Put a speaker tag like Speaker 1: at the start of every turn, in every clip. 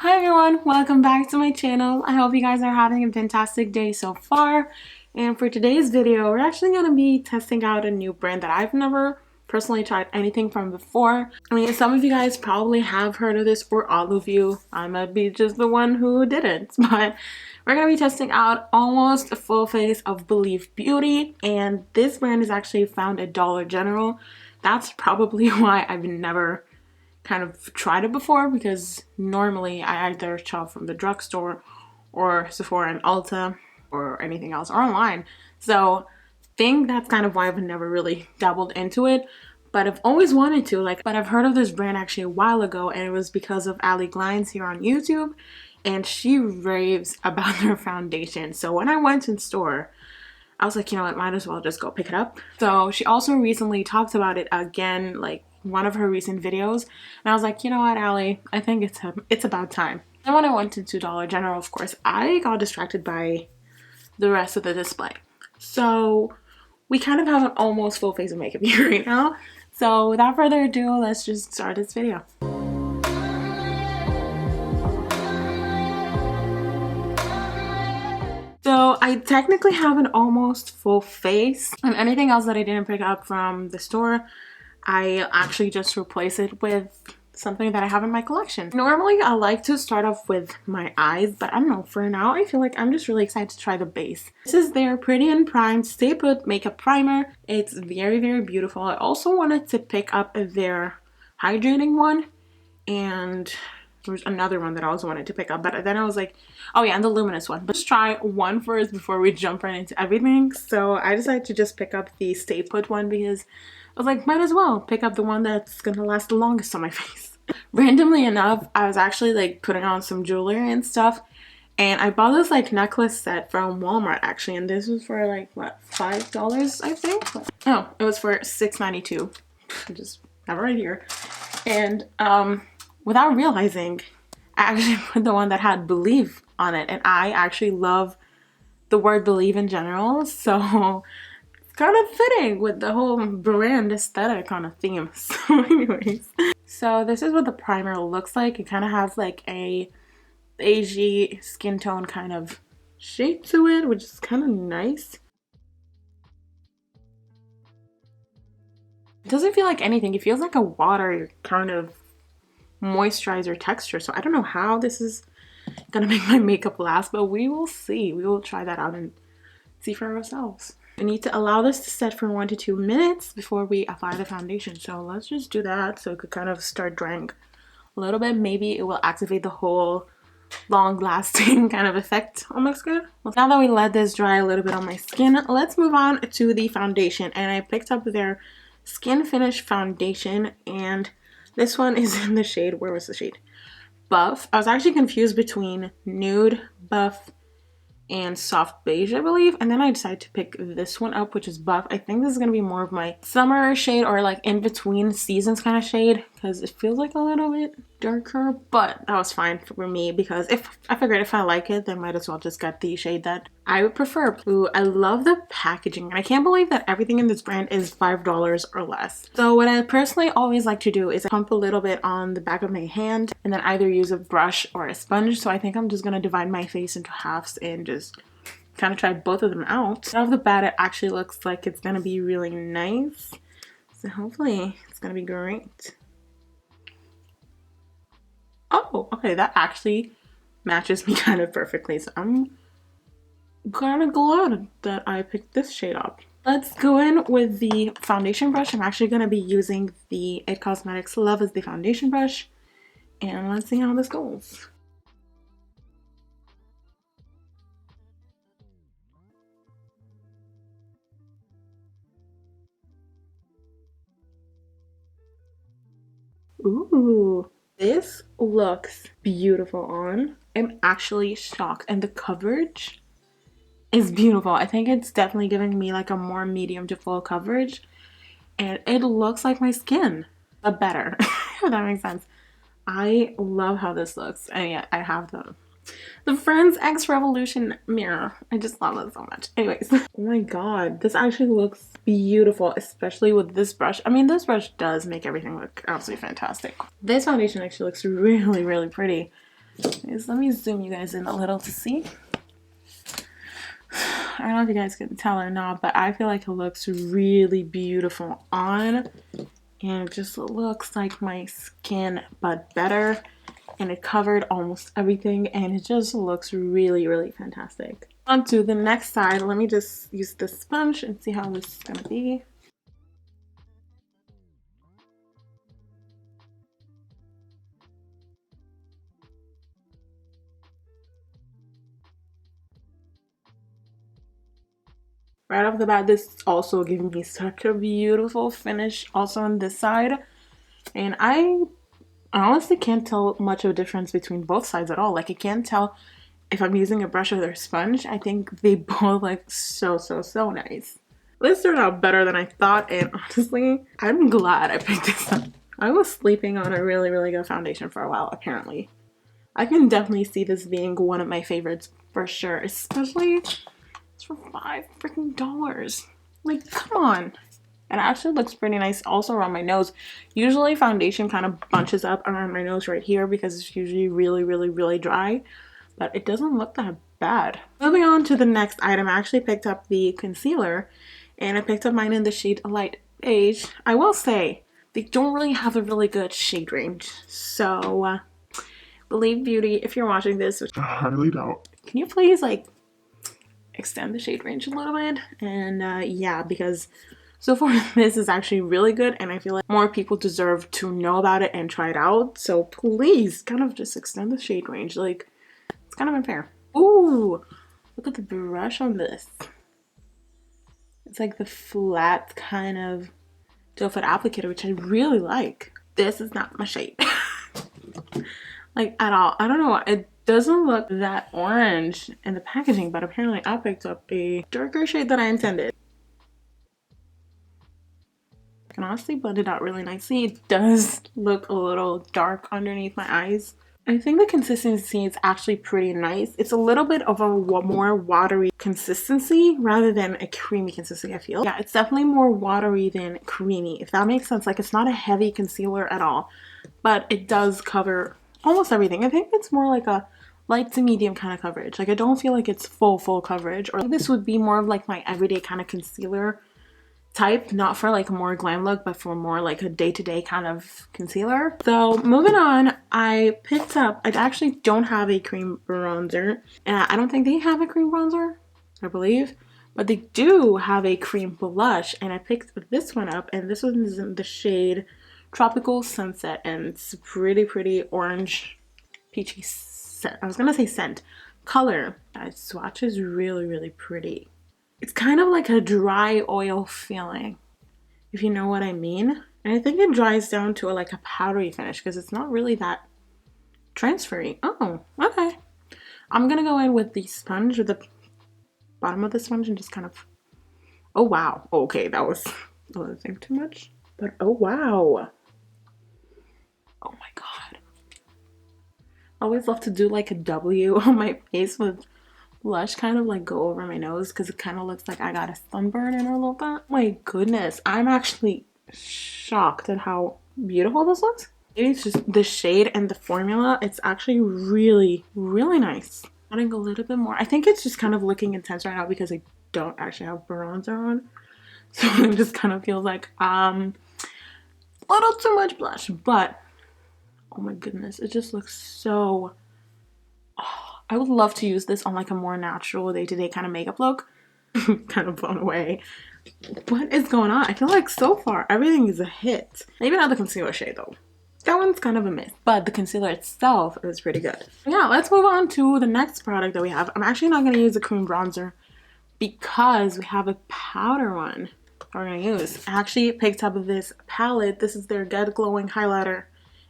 Speaker 1: Hi everyone, welcome back to my channel. I hope you guys are having a fantastic day so far. And for today's video, we're actually going to be testing out a new brand that I've never personally tried anything from before. I mean, some of you guys probably have heard of this, or all of you. I might be just the one who didn't, but we're going to be testing out almost a full face of Believebeauty. And this brand is actually found at Dollar General. That's probably why I've never kind of tried it before, because normally I either shop from the drugstore or Sephora and Ulta or anything else or online. So I think that's kind of why I've never really dabbled into it. But I've always wanted to, but I've heard of this brand actually a while ago, and it was because of Ali Glines here on YouTube, and she raves about their foundation. So when I went in store, I was like, you know what, might as well just go pick it up. So she also recently talked about it again, like one of her recent videos, and I was like, you know what, Allie, I think it's about time. And when I went into Dollar General, of course, I got distracted by the rest of the display. So we kind of have an almost full face of makeup here right now. So without further ado, let's just start this video. So I technically have an almost full face, and anything else that I didn't pick up from the store, I actually just replace it with something that I have in my collection. Normally I like to start off with my eyes, but I don't know, for now I feel like I'm just really excited to try the base. This is their Pretty and Primed Stay Put Makeup Primer. It's very, very beautiful. I also wanted to pick up their hydrating one, and there's another one that I also wanted to pick up, but then I was like, oh yeah, and the luminous one. But let's try one first before we jump right into everything. So I decided to just pick up the Stay Put one because I was like, might as well pick up the one that's gonna last the longest on my face. Randomly enough, I was actually like putting on some jewelry and stuff, and I bought this like necklace set from Walmart actually, and this was for like what, $5 I think? Oh, it was for $6.92. Just have it right here. And without realizing, I actually put the one that had Believe on it, and I actually love the word believe in general, so kind of fitting with the whole brand aesthetic kind of theme. So anyways, so this is what the primer looks like. It kind of has like a beigey skin tone kind of shape to it, which is kind of nice. It doesn't feel like anything. It feels like a water kind of moisturizer texture. So I don't know how this is gonna make my makeup last, but we will see. We will try that out and see for ourselves. We need to allow this to set for 1 to 2 minutes before we apply the foundation. So let's just do that so it could kind of start drying a little bit. Maybe it will activate the whole long-lasting kind of effect on my skin. Well, now that we let this dry a little bit on my skin, let's move on to the foundation. And I picked up their Skin Finish foundation, and this one is in the shade, where was the shade? Buff. I was actually confused between nude, buff, and soft beige, I believe, and then I decided to pick this one up, which is buff. I think this is going to be more of my summer shade, or like in between seasons kind of shade, because it feels like a little bit darker, but that was fine for me because if I figured if I like it, then might as well just get the shade that I would prefer. Ooh, I love the packaging, and I can't believe that everything in this brand is $5 or less. So what I personally always like to do is pump a little bit on the back of my hand and then either use a brush or a sponge. So I think I'm just gonna divide my face into halves and just kind of try both of them out. Right off the bat, it actually looks like it's gonna be really nice. So hopefully it's gonna be great. Oh, okay, that actually matches me kind of perfectly. So I'm kind of glad that I picked this shade up. Let's go in with the foundation brush. I'm actually going to be using the It Cosmetics Love as the foundation brush. And let's see how this goes. Ooh, this looks beautiful on. I'm actually shocked, and the coverage is beautiful. I think it's definitely giving me like a more medium to full coverage, and it looks like my skin, but better. If that makes sense. I love how this looks, and yeah, I have the Friends X Revolution mirror. I just love it so much. Anyways, oh my god, this actually looks beautiful, especially with this brush. I mean, this brush does make everything look absolutely fantastic. This foundation actually looks really, really pretty. Let me zoom you guys in a little to see. I don't know if you guys can tell or not, but I feel like it looks really beautiful on, and it just looks like my skin but better, and it covered almost everything, and it just looks really, really fantastic. On to the next side. Let me just use the sponge and see how this is gonna be. Right off the bat, this is also giving me such a beautiful finish also on this side, and I honestly can't tell much of a difference between both sides at all. Like, I can't tell if I'm using a brush or a sponge. I think they both look so, so, so nice. This turned out better than I thought, and honestly, I'm glad I picked this up. I was sleeping on a really, really good foundation for a while, apparently. I can definitely see this being one of my favorites for sure, especially it's for $5 freaking. Like, come on. And it actually looks pretty nice also around my nose. Usually foundation kind of bunches up around my nose right here because it's usually really, really, really dry. But it doesn't look that bad. Moving on to the next item, I actually picked up the concealer. And I picked up mine in the shade Light Beige. I will say, they don't really have a really good shade range. So, Believebeauty, if you're watching this, which I highly doubt, can you please, like, extend the shade range a little bit? And, yeah, because so far this is actually really good, and I feel like more people deserve to know about it and try it out. So please, kind of just extend the shade range. Like, it's kind of unfair. Ooh, look at the brush on this. It's like the flat kind of doe foot applicator, which I really like. This is not my shade. Like, at all. I don't know. It doesn't look that orange in the packaging, but apparently I picked up a darker shade than I intended. I can honestly blend it out really nicely. It does look a little dark underneath my eyes. I think the consistency is actually pretty nice. It's a little bit of a more watery consistency rather than a creamy consistency, I feel. Yeah, it's definitely more watery than creamy, if that makes sense. Like, it's not a heavy concealer at all, but it does cover almost everything. I think it's more like a light to medium kind of coverage. Like, I don't feel like it's full coverage. Or this would be more of like my everyday kind of concealer type, not for like a more glam look, but for more like a day-to-day kind of concealer. So moving on, I picked up, I actually don't have a cream bronzer, and I don't think they have a cream bronzer, I believe, but they do have a cream blush, and I picked this one up, and this one is in the shade Tropical Sunset, and it's pretty orange peachy scent. I was gonna say scent color. That swatch is really pretty. It's kind of like a dry oil feeling, if you know what I mean. And I think it dries down to like a powdery finish because it's not really that transferry. Oh, okay. I'm gonna go in with the sponge, or the bottom of the sponge, and just kind of, oh wow. Okay, that was a little thing too much. But oh wow. Oh my god. I always love to do like a W on my face with blush, kind of like go over my nose because it kind of looks like I got a sunburn in a little bit. My goodness, I'm actually shocked at how beautiful this looks. It's just the shade and the formula. It's actually really nice. Adding a little bit more. I think it's just kind of looking intense right now because I don't actually have bronzer on, so it just kind of feels like a little too much blush. But oh my goodness, it just looks so, I would love to use this on like a more natural day-to-day kind of makeup look. Kind of blown away. What is going on? I feel like so far everything is a hit. Maybe not the concealer shade though. That one's kind of a miss. But the concealer itself is pretty good. Yeah, let's move on to the next product that we have. I'm actually not going to use a cream bronzer because we have a powder one we're going to use. I actually picked up this palette. This is their Get Glowing Highlighter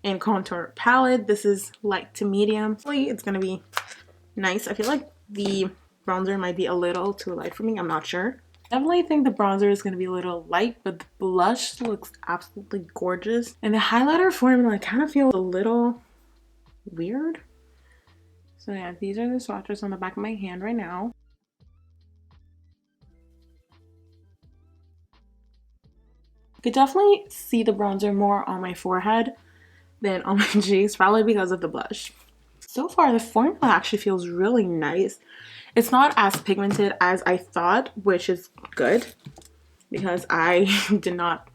Speaker 1: and Contour palette. This is light to medium. It's going to be nice. I feel like the bronzer might be a little too light for me. I'm not sure. Definitely think the bronzer is going to be a little light, but the blush looks absolutely gorgeous. And the highlighter formula kind of feels a little weird. So yeah, these are the swatches on the back of my hand right now. I could definitely see the bronzer more on my forehead than on my cheeks, probably because of the blush. So far, the formula actually feels really nice. It's not as pigmented as I thought, which is good because I did not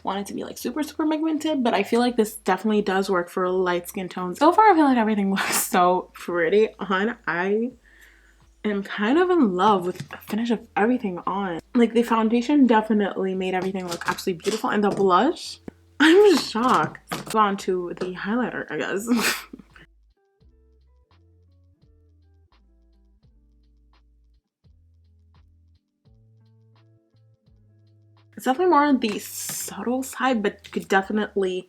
Speaker 1: want it to be like super pigmented, but I feel like this definitely does work for light skin tones. So far, I feel like everything looks so pretty on. I am kind of in love with the finish of everything on. Like, the foundation definitely made everything look absolutely beautiful, and the blush, I'm shocked. Let's go on to the highlighter, I guess. It's definitely more on the subtle side, but you could definitely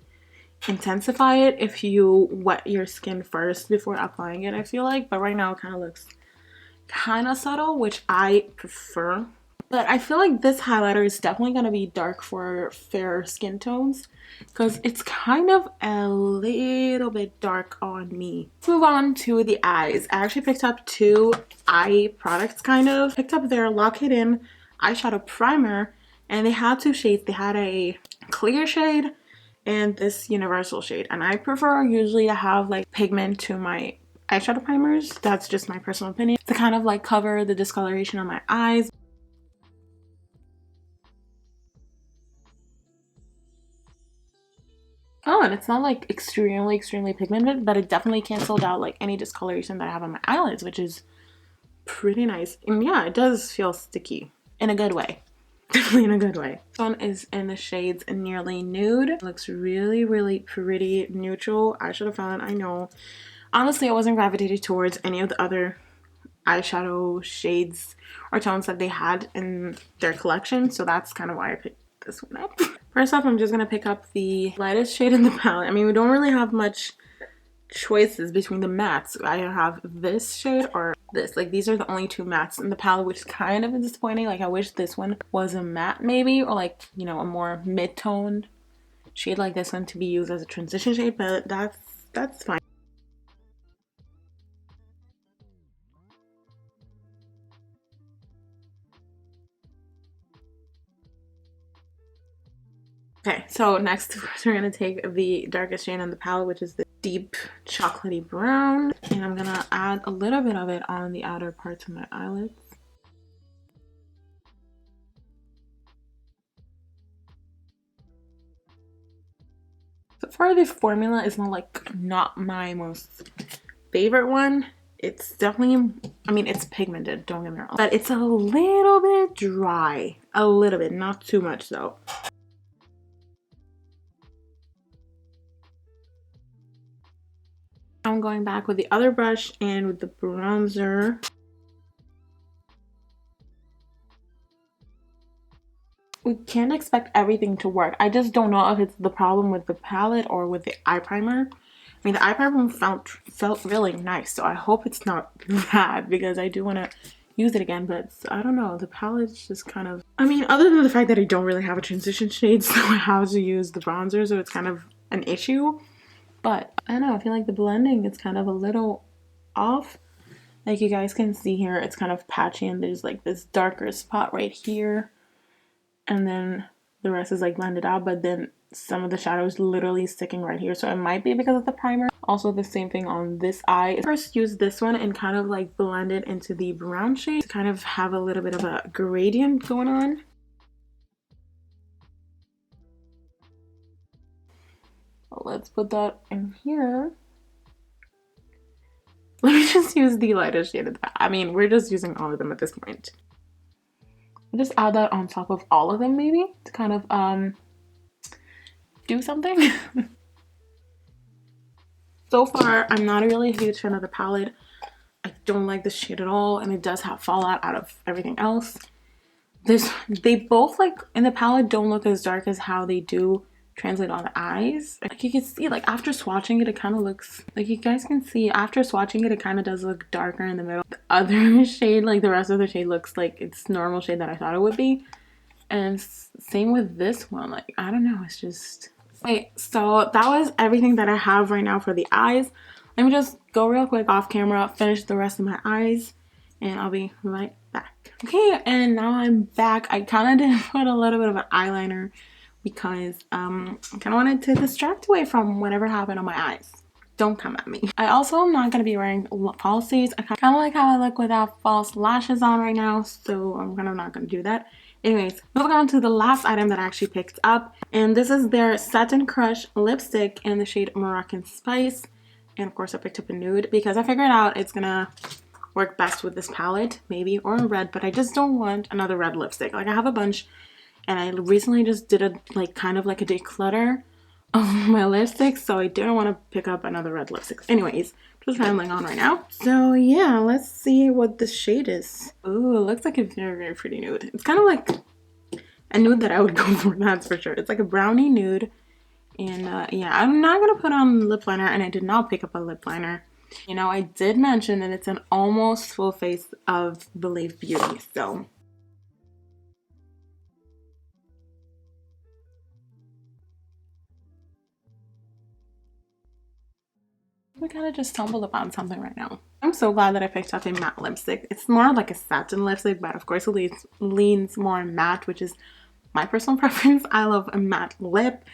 Speaker 1: intensify it if you wet your skin first before applying it, I feel like. But right now it kind of looks kind of subtle, which I prefer. But I feel like this highlighter is definitely going to be dark for fair skin tones because it's kind of a little bit dark on me. Let's move on to the eyes. I actually picked up two eye products, kind of. Picked up their Lock It In eyeshadow primer, and they had two shades. They had a clear shade and this universal shade, and I prefer usually to have like pigment to my eyeshadow primers. That's just my personal opinion, to kind of like cover the discoloration on my eyes. Oh, and it's not like extremely pigmented, but it definitely canceled out like any discoloration that I have on my eyelids, which is pretty nice. And yeah, it does feel sticky in a good way. Definitely in a good way. This one is in the shades Nearly Nude. It looks really pretty neutral. I should have found it, I know. Honestly, I wasn't gravitated towards any of the other eyeshadow shades or tones that they had in their collection, so that's kind of why I picked this one up. First off, I'm just gonna pick up the lightest shade in the palette. I mean, we don't really have much choices between the mattes. I have this shade or this. Like, these are the only two mattes in the palette, which is kind of disappointing. Like, I wish this one was a matte maybe, or like, you know, a more mid-toned shade like this one to be used as a transition shade, but that's fine. Okay, so next we're gonna take the darkest shade on the palette, which is the deep chocolatey brown, and I'm gonna add a little bit of it on the outer parts of my eyelids. So far, the formula is not my most favorite one. It's definitely, I mean, it's pigmented, don't get me wrong, but it's a little bit dry. A little bit, not too much though. I'm going back with the other brush and with the bronzer. We can't expect everything to work. I just don't know if it's the problem with the palette or with the eye primer. I mean, the eye primer felt really nice, so I hope it's not bad because I do want to use it again, but I don't know. The palette's just kind of... I mean, other than the fact that I don't really have a transition shade, so I have to use the bronzer, so it's kind of an issue. But I don't know, I feel like the blending is kind of a little off. Like you guys can see here, it's kind of patchy and there's like this darker spot right here. And then the rest is like blended out, but then some of the shadow is literally sticking right here. So it might be because of the primer. Also the same thing on this eye. First use this one and kind of like blend it into the brown shade to kind of have a little bit of a gradient going on. Let's put that in here. Let me just use the lightest shade of the palette. I mean, we're just using all of them at this point. I'll just add that on top of all of them maybe to kind of do something. So far, I'm not really a huge fan of the palette. I don't like this shade at all, and it does have fallout out of everything else. They both, like, in the palette don't look as dark as how they do translate on the eyes. Like, you can see, like, after swatching it, it kind of looks, like, you guys can see after swatching it, it kind of does look darker in the middle. The other shade, like, the rest of the shade looks like it's normal shade that I thought it would be. And same with this one. Like, I don't know, it's just... Wait, so that was everything that I have right now for the eyes. Let me just go real quick off camera, finish the rest of my eyes, and I'll be right back. Okay, and now I'm back. I kind of did put a little bit of an eyeliner because I kind of wanted to distract away from whatever happened on my eyes. don't come at me. I also am not going to be wearing falsies. I kind of like how I look without false lashes on right now, so I'm kind of not going to do that. Anyways, moving on to the last item that I actually picked up, and this is their Satin Crush lipstick in the shade Moroccan Spice. And of course I picked up a nude because I figured out it's gonna work best with this palette, maybe, or a red, but I just don't want another red lipstick. Like, I have a bunch, and I recently just did a kind of like a declutter of my lipsticks, so I didn't want to pick up another red lipstick. Anyways, just rambling on right now. So yeah, let's see what this shade is. Ooh, it looks like a very, very pretty nude. It's kind of like a nude that I would go for, that's for sure. It's like a brownie nude. And yeah, I'm not gonna put on lip liner, and I did not pick up a lip liner. You know, I did mention that it's an almost full face of Believebeauty, so we kind of just stumbled upon something right now. I'm so glad that I picked up a matte lipstick. It's more like a satin lipstick, but of course it leans more matte, which is my personal preference. I love a matte lip,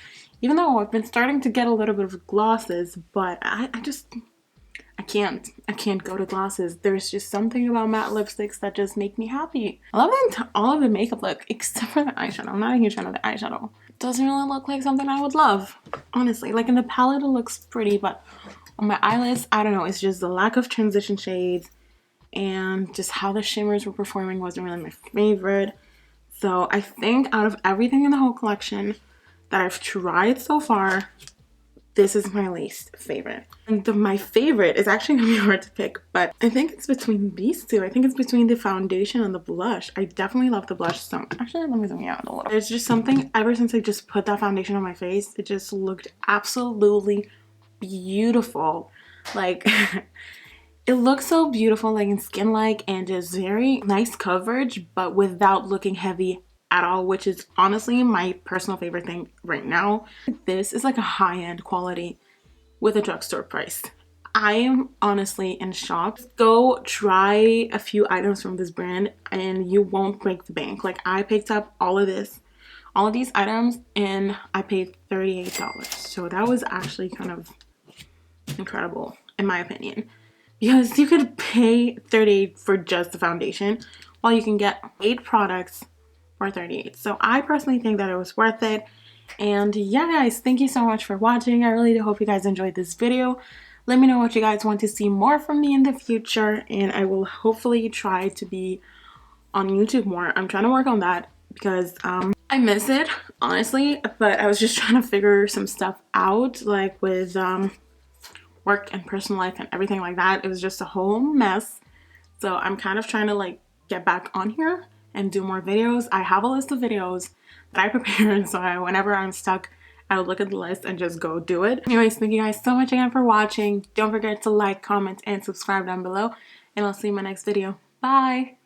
Speaker 1: even though I've been starting to get a little bit of glosses, but I can't go to glosses. There's just something about matte lipsticks that just make me happy. I love all of the makeup look except for the eyeshadow. I'm not a huge fan of the eyeshadow. It doesn't really look like something I would love, honestly. Like, in the palette it looks pretty, but on my eyelids, I don't know. It's just the lack of transition shades, and just how the shimmers were performing wasn't really my favorite. So I think out of everything in the whole collection that I've tried so far, this is my least favorite. And my favorite is actually gonna be hard to pick, but I think it's between these two. I think it's between the foundation and the blush. I definitely love the blush so much. Actually, let me zoom you out a little. There's just something, ever since I just put that foundation on my face, it just looked absolutely beautiful. Like, it looks so beautiful, like, and skin-like, and just very nice coverage, but without looking heavy at all, which is honestly my personal favorite thing right now. This is like a high-end quality with a drugstore price. I am honestly in shock. Go try a few items from this brand and you won't break the bank. Like, I picked up all of these items, and I paid $38. So that was actually kind of incredible in my opinion, because you could pay $38 for just the foundation while you can get 8 products for $38. So I personally think that it was worth it. And yeah, guys, thank you so much for watching. I really do hope you guys enjoyed this video. Let me know what you guys want to see more from me in the future, and I will hopefully try to be on YouTube more. I'm trying to work on that because I miss it, honestly, but I was just trying to figure some stuff out, like with work and personal life and everything like that. It was just a whole mess. So I'm kind of trying to like get back on here and do more videos. I have a list of videos that I prepared, so whenever I'm stuck, I'll look at the list and just go do it. Anyways, thank you guys so much again for watching. Don't forget to like, comment, and subscribe down below, and I'll see you in my next video. Bye!